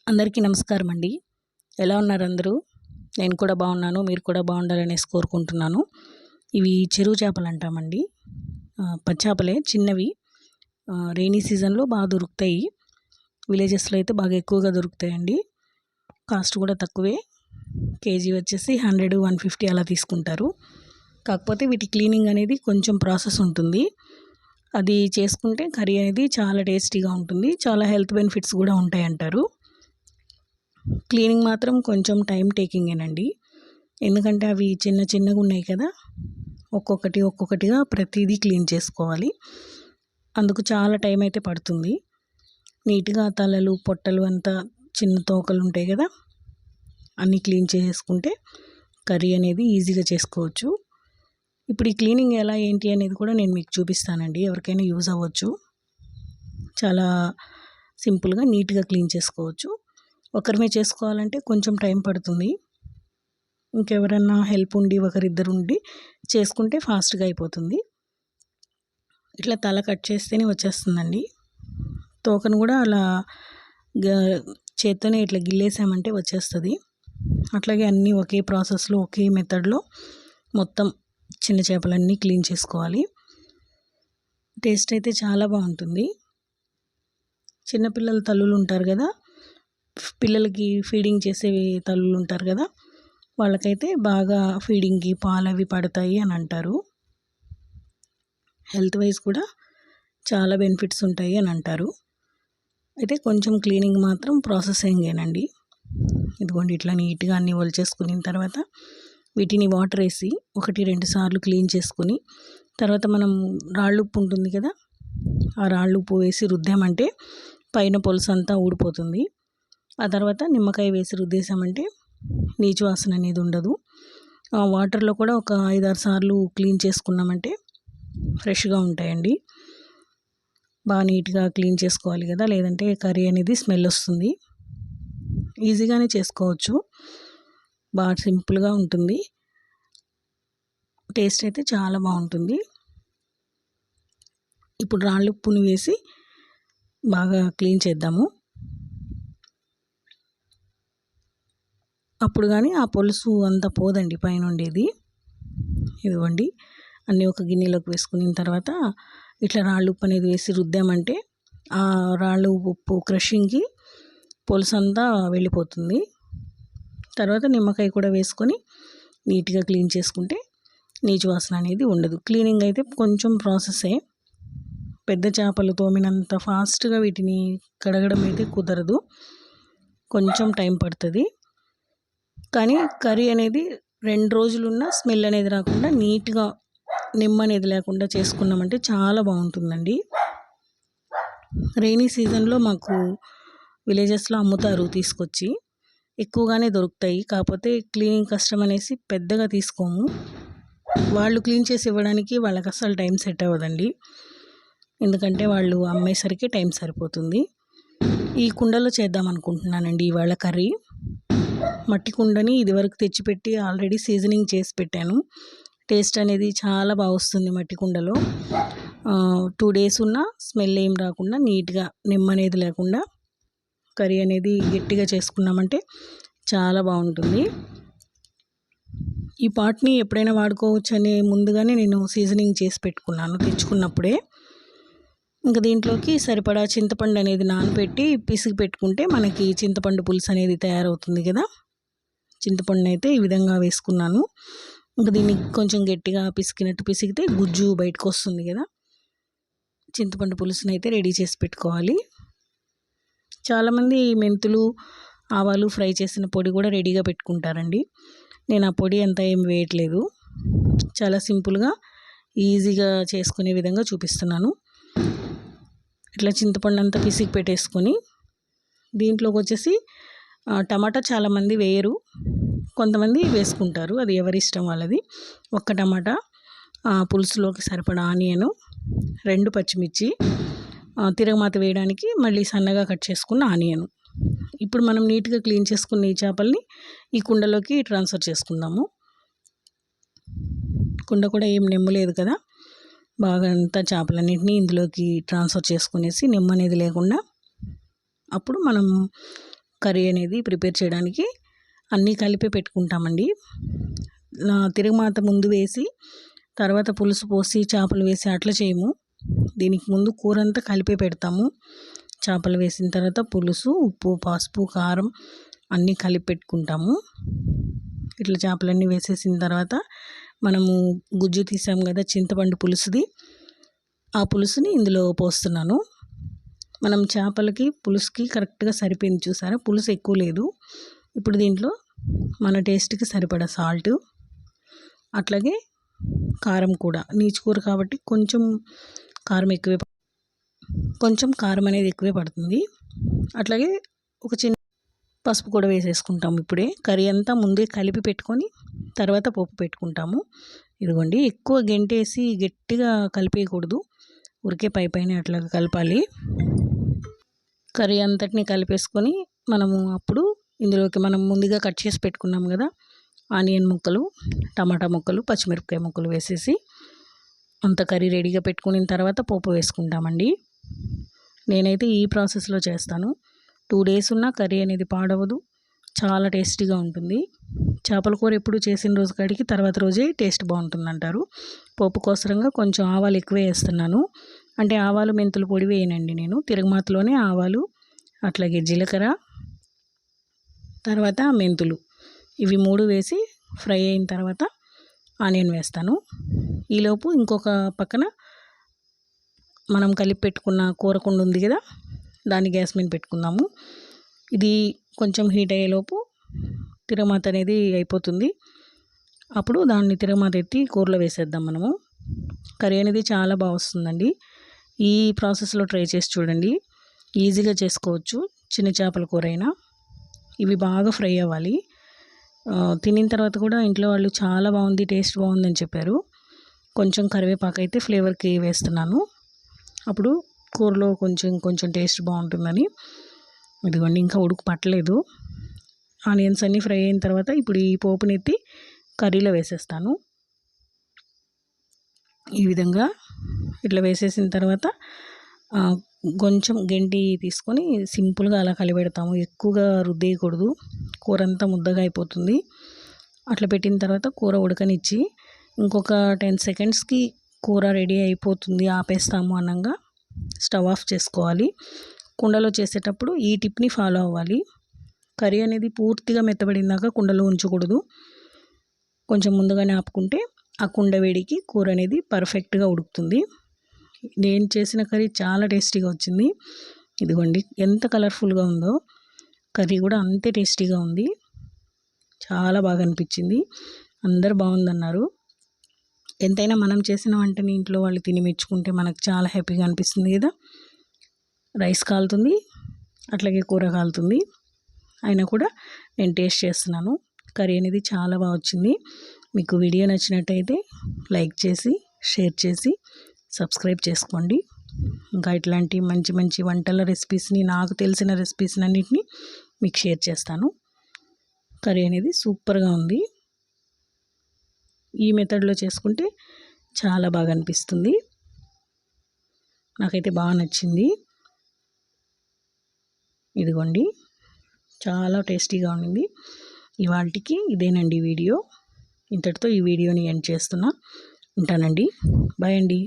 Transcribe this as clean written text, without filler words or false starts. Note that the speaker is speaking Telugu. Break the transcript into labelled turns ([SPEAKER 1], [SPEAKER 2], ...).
[SPEAKER 1] అందరికీ నమస్కారం అండి. ఎలా ఉన్నారు అందరూ? నేను కూడా బాగున్నాను. మీరు కూడా బాగుండాలనేసి కోరుకుంటున్నాను. ఇవి చెరువు చేపలు అంటామండి. పచ్చాపలే చిన్నవి. రెయినీ సీజన్‌లో బాగా దొరుకుతాయి. విలేజెస్‌లో అయితే బాగా ఎక్కువగా దొరుకుతాయండి. కాస్ట్ కూడా తక్కువే. కేజీ వచ్చేసి 100, 150 అలా తీసుకుంటారు. కాకపోతే వీటి క్లీనింగ్ అనేది కొంచెం ప్రాసెస్ ఉంటుంది. అది చేసుకుంటే కర్రీ అనేది చాలా టేస్టీగా ఉంటుంది. చాలా హెల్త్ బెనిఫిట్స్ కూడా ఉంటాయంటారు. క్లీనింగ్ మాత్రం కొంచెం టైం టేకింగేనండి. ఎందుకంటే అవి చిన్నగా ఉన్నాయి కదా! ఒక్కొక్కటిగా ప్రతీదీ క్లీన్ చేసుకోవాలి. అందుకు చాలా టైం అయితే పడుతుంది. నీట్‌గా తలలు, పొట్టలు అంతా చిన్న తోకలు ఉంటాయి కదా! అన్నీ క్లీన్ చేసుకుంటే కర్రీ అనేది ఈజీగా చేసుకోవచ్చు. ఇప్పుడు ఈ క్లీనింగ్ ఎలా ఏంటి అనేది కూడా నేను మీకు చూపిస్తానండి. ఎవరికైనా యూజ్ అవ్వచ్చు. చాలా సింపుల్‌గా నీట్‌గా క్లీన్ చేసుకోవచ్చు. ఒకరిమే చేసుకోవాలంటే కొంచెం టైం పడుతుంది. ఇంకెవరన్నా హెల్ప్ ఉండి ఒకరిద్దరు ఉండి చేసుకుంటే ఫాస్ట్‌గా అయిపోతుంది. ఇట్లా తల కట్ చేస్తేనే వచ్చేస్తుందండి. తోకను కూడా అలా గ చేత్తోనే ఇట్లా గిల్లేసామంటే వచ్చేస్తుంది. అట్లాగే అన్నీ ఒకే ప్రాసెస్‌లో ఒకే మెథడ్‌లో మొత్తం చిన్న చేపలన్నీ క్లీన్ చేసుకోవాలి. టేస్ట్ అయితే చాలా బాగుంటుంది. చిన్నపిల్లల తల్లులు ఉంటారు కదా! పిల్లలకి ఫీడింగ్ చేసే తల్లులు ఉంటారు కదా! వాళ్ళకైతే బాగా ఫీడింగ్‌కి పాలవి పడతాయి అని అంటారు. హెల్త్ వైజ్ కూడా చాలా బెనిఫిట్స్ ఉంటాయి అని అంటారు. అయితే కొంచెం క్లీనింగ్ మాత్రం ప్రాసెసింగేనండి. ఇదిగోండి ఇట్లా నీట్‌గా అన్నీ ఒలిచేసుకున్న తర్వాత వీటిని వాటర్ వేసి 1, 2 సార్లు క్లీన్ చేసుకొని తర్వాత మనం రాళ్ళుప్పు ఉంటుంది కదా! ఆ రాళ్ళుప్పు వేసి రుద్దామంటే పైన పొలుసంతా ఊడిపోతుంది. ఆ తర్వాత నిమ్మకాయ వేసి రుద్దేశామంటే నీచు వాసన అనేది ఉండదు. వాటర్లో కూడా ఒక 5, 6 సార్లు క్లీన్ చేసుకున్నామంటే ఫ్రెష్‌గా ఉంటాయండి. బాగా నీట్‌గా క్లీన్ చేసుకోవాలి కదా! లేదంటే కర్రీ అనేది స్మెల్ వస్తుంది. ఈజీగానే చేసుకోవచ్చు. బాగా సింపుల్‌గా ఉంటుంది. టేస్ట్ అయితే చాలా బాగుంటుంది. ఇప్పుడు రాళ్ళుప్పుని వేసి బాగా క్లీన్ చేద్దాము. అప్పుడు కానీ ఆ పులుసు అంతా పోదండి పైన ఉండేది. ఇదిగోండి అన్నీ ఒక గిన్నెలోకి వేసుకున్న తర్వాత ఇట్లా రాళ్ళుప్పు అనేది వేసి రుద్దామంటే ఆ రాళ్ళు ఉప్పు క్రషింగ్‌కి పులుసంతా వెళ్ళిపోతుంది. తర్వాత నిమ్మకాయ కూడా వేసుకొని నీట్‌గా క్లీన్ చేసుకుంటే నీచు వాసన అనేది ఉండదు. క్లీనింగ్ అయితే కొంచెం ప్రాసెసే. పెద్ద చేపలు తోమినంత ఫాస్ట్‌గా వీటిని కడగడం అయితే కుదరదు. కొంచెం టైం పడుతుంది. కానీ కర్రీ అనేది 2 రోజులున్న స్మెల్ అనేది రాకుండా నీట్‌గా నిమ్మ అనేది లేకుండా చేసుకున్నామంటే చాలా బాగుంటుందండి. రెయినీ సీజన్‌లో మాకు విలేజెస్‌లో అమ్ముతారు తీసుకొచ్చి. ఎక్కువగానే దొరుకుతాయి. కాకపోతే క్లీనింగ్ కష్టం అనేసి పెద్దగా తీసుకోము. వాళ్ళు క్లీన్ చేసి ఇవ్వడానికి వాళ్ళకి అస్సలు టైం సెట్ అవ్వదండి. ఎందుకంటే వాళ్ళు అమ్మేసరికి టైం సరిపోతుంది. ఈ కుండలో చేద్దాం అనుకుంటున్నానండి ఇవాళ కర్రీ. మట్టి కుండని ఇదివరకు తెచ్చిపెట్టి ఆల్రెడీ సీజనింగ్ చేసి పెట్టాను. టేస్ట్ అనేది చాలా బాగా వస్తుంది మట్టి కుండలో. 2 డేస్ ఉన్న స్మెల్ ఏం రాకుండా నీట్‌గా నిమ్మ అనేది లేకుండా కర్రీ అనేది గట్టిగా చేసుకున్నామంటే చాలా బాగుంటుంది. ఈ పాట్‌ని ఎప్పుడైనా వాడుకోవచ్చని ముందుగానే నేను సీజనింగ్ చేసి పెట్టుకున్నాను తెచ్చుకున్నప్పుడే. ఇంకా దీంట్లోకి సరిపడా చింతపండు అనేది నానబెట్టి పిసికి పెట్టుకుంటే మనకి చింతపండు పులుసు అనేది తయారవుతుంది కదా! చింతపండుని అయితే ఈ విధంగా వేసుకున్నాను. ఇంకా దీన్ని కొంచెం గట్టిగా పిసికినట్టు పిసికితే గుజ్జు బయటకు వస్తుంది కదా! చింతపండు పులుసుని అయితే రెడీ చేసి పెట్టుకోవాలి. చాలామంది మెంతులు, ఆవాలు ఫ్రై చేసిన పొడి కూడా రెడీగా పెట్టుకుంటారండి. నేను ఆ పొడి అంతా ఏం వేయట్లేదు. చాలా సింపుల్‌గా ఈజీగా చేసుకునే విధంగా చూపిస్తున్నాను. ఇట్లా చింతపండు అంతా పిసికి పెట్టేసుకొని దీంట్లోకి వచ్చేసి టమాటా చాలామంది వేయరు. కొంతమంది వేసుకుంటారు. అది ఎవరి ఇష్టం వాళ్ళది. ఒక్క టమాటా, పులుసులోకి సరిపడా ఆనియను, 2 పచ్చిమిర్చి, తిరగమాత వేయడానికి మళ్ళీ సన్నగా కట్ చేసుకున్న ఆనియను. ఇప్పుడు మనం నీట్‌గా క్లీన్ చేసుకున్న ఈ చేపల్ని ఈ కుండలోకి ట్రాన్స్ఫర్ చేసుకుందాము. కుండ కూడా ఏం నెమ్మలేదు కదా! బాగా అంతా చేపలన్నింటినీ ఇందులోకి ట్రాన్స్ఫర్ చేసుకునేసి నిమ్మ అనేది లేకుండా అప్పుడు మనం కర్రీ అనేది ప్రిపేర్ చేయడానికి అన్నీ కలిపి పెట్టుకుంటామండి. తిరగమాత ముందు వేసి తర్వాత పులుసు పోసి చేపలు వేసి అట్లా చేయము. దీనికి ముందు కూర అంతా కలిపే పెడతాము. చేపలు వేసిన తర్వాత పులుసు, ఉప్పు, పసుపు, కారం అన్నీ కలిపి పెట్టుకుంటాము. ఇట్లా చేపలన్నీ వేసేసిన తర్వాత మనము గుజ్జు తీసాం కదా చింతపండు పులుసుది, ఆ పులుసుని ఇందులో పోస్తున్నాను. మనం చేపలకి పులుసుకి కరెక్ట్గా సరిపోయింది, చూసారా? పులుసు ఎక్కువ లేదు. ఇప్పుడు దీంట్లో మన టేస్ట్కి సరిపడా సాల్ట్, అట్లాగే కారం కూడా. నీచుకూర కాబట్టి కొంచెం కారం అనేది ఎక్కువే పడుతుంది. అట్లాగే ఒక చిన్న పసుపు కూడా వేసేసుకుంటాము. ఇప్పుడే కర్రీ అంతా ముందే కలిపి పెట్టుకొని తర్వాత పోపు పెట్టుకుంటాము. ఇదిగోండి, ఎక్కువ గెంటేసి గట్టిగా కలిపేయకూడదు, ఉరికే పైన అట్లా కలపాలి. కర్రీ అంతటిని కలిపేసుకొని మనము అప్పుడు ఇందులోకి మనం ముందుగా కట్ చేసి పెట్టుకున్నాం కదా ఆనియన్ ముక్కలు, టమాటా ముక్కలు, పచ్చిమిరపకాయ ముక్కలు వేసేసి అంత కర్రీ రెడీగా పెట్టుకున్న తర్వాత పోపు వేసుకుంటామండి. నేనైతే ఈ ప్రాసెస్లో చేస్తాను. 2 days ఉన్న కర్రీ అనేది పాడవదు, చాలా టేస్టీగా ఉంటుంది. చేపల కూర ఎప్పుడు చేసిన రోజు కాడికి తర్వాత రోజే టేస్ట్ బాగుంటుంది అంటారు. పోపు కోసరంగా కొంచెం ఆవాలు ఎక్కువే వేస్తున్నాను. అంటే ఆవాలు మెంతులు పొడి వేయనండి నేను, తిరగమాతలోనే ఆవాలు, అట్లాగే జీలకర్ర, తర్వాత మెంతులు, ఇవి 3 వేసి ఫ్రై అయిన తర్వాత ఆనియన్ వేస్తాను. ఈలోపు ఇంకొక పక్కన మనం కలిపి పెట్టుకున్న కూర కుండ ఉంది కదా, దాన్ని గ్యాస్ మీద పెట్టుకుందాము. ఇది కొంచెం హీట్ అయ్యేలోపు తిరగమాత అనేది అయిపోతుంది. అప్పుడు దాన్ని తిరగమాత ఎత్తి కూరలో వేసేద్దాం మనము. కర్రీ అనేది చాలా బాగా వస్తుందండి. ఈ ప్రాసెస్లో ట్రై చేసి చూడండి, ఈజీగా చేసుకోవచ్చు. చిన్న చేపల కూర అయినా ఇవి బాగా ఫ్రై అవ్వాలి. తినిన తర్వాత కూడా ఇంట్లో వాళ్ళు చాలా బాగుంది, టేస్ట్ బాగుందని చెప్పారు. కొంచెం కరివేపాకు అయితే ఫ్లేవర్కి వేస్తున్నాను, అప్పుడు కూరలో కొంచెం టేస్ట్ బాగుంటుందని. ఇదిగోండి, ఇంకా ఉడుకు పట్టలేదు. ఆనియన్స్ అన్నీ ఫ్రై అయిన తర్వాత ఇప్పుడు ఈ పోపుని ఎత్తి కర్రీలో వేసేస్తాను. ఈ విధంగా ఇట్లా వేసేసిన తర్వాత కొంచెం గెంటి తీసుకొని సింపుల్గా అలా కలిపెడతాము. ఎక్కువగా రుద్దేయకూడదు, కూర అంతా ముద్దగా అయిపోతుంది. అట్లా పెట్టిన తర్వాత కూర ఉడకనిచ్చి ఇంకొక 10 secondsకి కూర రెడీ అయిపోతుంది, ఆపేస్తాము అనంగా స్టవ్ ఆఫ్ చేసుకోవాలి. కుండలో చేసేటప్పుడు ఈ టిప్ని ఫాలో అవ్వాలి. కర్రీ అనేది పూర్తిగా మెత్తబడిందాక కుండలో ఉంచకూడదు. కొంచెం ముందుగానే ఆపుకుంటే ఆ కుండ వేడికి కూర అనేది పర్ఫెక్ట్గా ఉడుకుతుంది. నేను చేసిన కర్రీ చాలా టేస్టీగా వచ్చింది. ఇదిగోండి, ఎంత కలర్ఫుల్గా ఉందో, కర్రీ కూడా అంతే టేస్టీగా ఉంది. చాలా బాగా అనిపించింది, అందరు బాగుందన్నారు. ఎంతైనా మనం చేసిన వంటని ఇంట్లో వాళ్ళు తిని మెచ్చుకుంటే మనకు చాలా హ్యాపీగా అనిపిస్తుంది కదా. రైస్ కాలుతుంది, అట్లాగే కూర కాలుతుంది, అయినా కూడా నేను టేస్ట్ చేస్తున్నాను. కర్రీ అనేది చాలా బాగా వచ్చింది. మీకు వీడియో నచ్చినట్టయితే లైక్ చేసి, షేర్ చేసి, సబ్స్క్రైబ్ చేసుకోండి. ఇంకా ఇట్లాంటి మంచి వంటల రెసిపీస్ని, నాకు తెలిసిన రెసిపీస్ని అన్నిటినీ మీకు షేర్ చేస్తాను. కర్రీ అనేది సూపర్గా ఉంది. ఈ మెథడ్లో చేసుకుంటే చాలా బాగా అనిపిస్తుంది. నాకైతే బాగా నచ్చింది. ఇదిగోండి, చాలా టేస్టీగా ఉండింది. ఇవాళకి ఇదేనండి వీడియో. ఇంతటితో ఈ వీడియోని ఎండ్ చేస్తున్నా. ఉంటానండి. బాయ్ అండి.